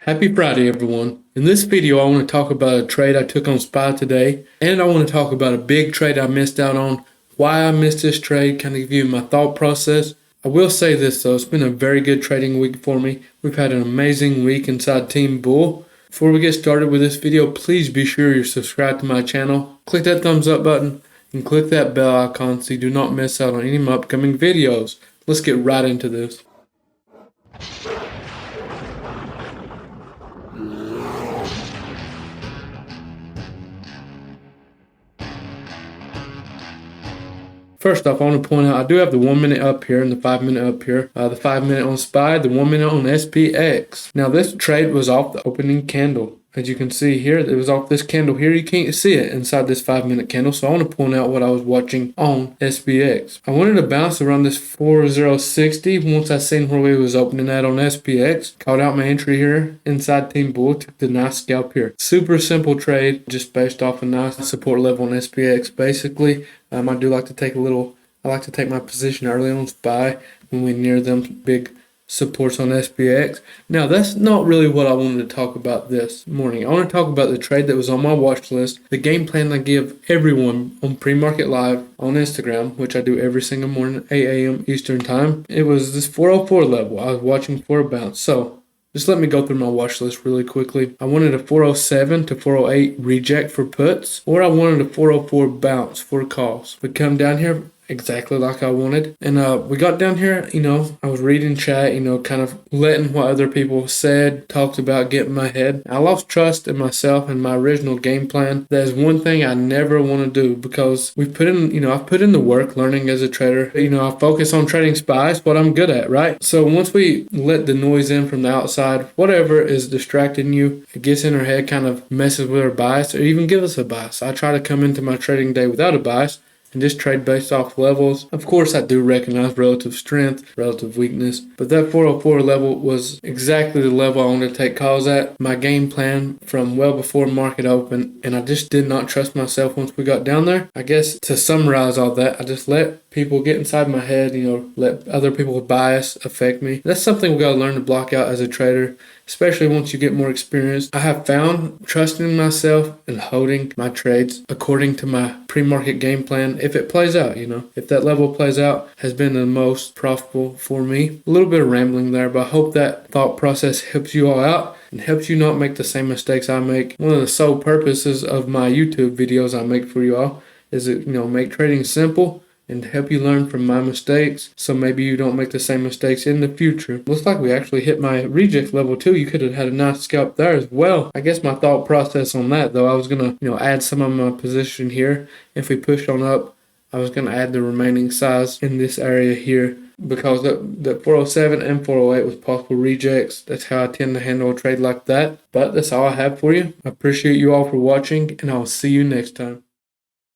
Happy Friday, everyone. In this video, I want to talk about a trade I took on SPY today, and I want to talk about a big trade I missed out on, why I missed this trade, kind of give you my thought process. I will say this though, it's been a very good trading week for me. We've had an amazing week inside Team Bull. Before we get started with this video, please be sure you're subscribed to my channel. Click that thumbs up button and click that bell icon so you do not miss out on any of my upcoming videos. Let's get right into this. First off, I want to point out I do have the 1 minute up here and the 5 minute up here. The 5 minute on SPY, the 1 minute on SPX. Now this trade was off the opening candle. As you can see here, it was off this candle here. You can't see it inside this 5 minute candle. So I want to point out what I was watching on SPX. I wanted to bounce around this 4060 once I seen where we was opening at on SPX. Called out my entry here inside Team Bull. Took the nice scalp here. Super simple trade, just based off a nice support level on SPX. Basically, I do like to take I like to take my position early on SPY when we near them big supports on SPX. Now, that's not really what I wanted to talk about this morning. I want to talk about the trade that was on my watch list, the game plan I give everyone on Pre-Market Live on Instagram, which I do every single morning at 8 a.m. Eastern Time. It was this 404 level I was watching for a bounce. So, just let me go through my watch list really quickly. I wanted a 407 to 408 reject for puts, or I wanted a 404 bounce for calls. We come down here exactly like I wanted. And we got down here, I was reading chat, kind of letting what other people said, talked about, get in my head. I lost trust in myself and my original game plan. That is one thing I never want to do because we've put in, I've put in the work learning as a trader. I focus on trading SPYs, what I'm good at, right? So once we let the noise in from the outside, whatever is distracting you, it gets in our head, kind of messes with our bias or even give us a bias. I try to come into my trading day without a bias and just trade based off levels. Of course, I do recognize relative strength, relative weakness, but that 404 level was exactly the level I wanted to take calls at. My game plan from well before market open, and I just did not trust myself once we got down there. I guess to summarize all that, I just let people get inside my head, let other people's bias affect me. That's something we got to learn to block out as a trader, especially once you get more experience. I have found trusting myself and holding my trades according to my pre-market game plan, if it plays out, if that level plays out, has been the most profitable for me. A little bit of rambling there, but I hope that thought process helps you all out and helps you not make the same mistakes I make. One of the sole purposes of my YouTube videos I make for you all is to, make trading simple and help you learn from my mistakes so maybe you don't make the same mistakes in the future. Looks like we actually hit my reject level too. You could have had a nice scalp there as well. I guess my thought process on that though, I was going to add some of my position here. If we pushed on up, I was going to add the remaining size in this area here because the 407 and 408 was possible rejects. That's how I tend to handle a trade like that. But that's all I have for you. I appreciate you all for watching and I'll see you next time.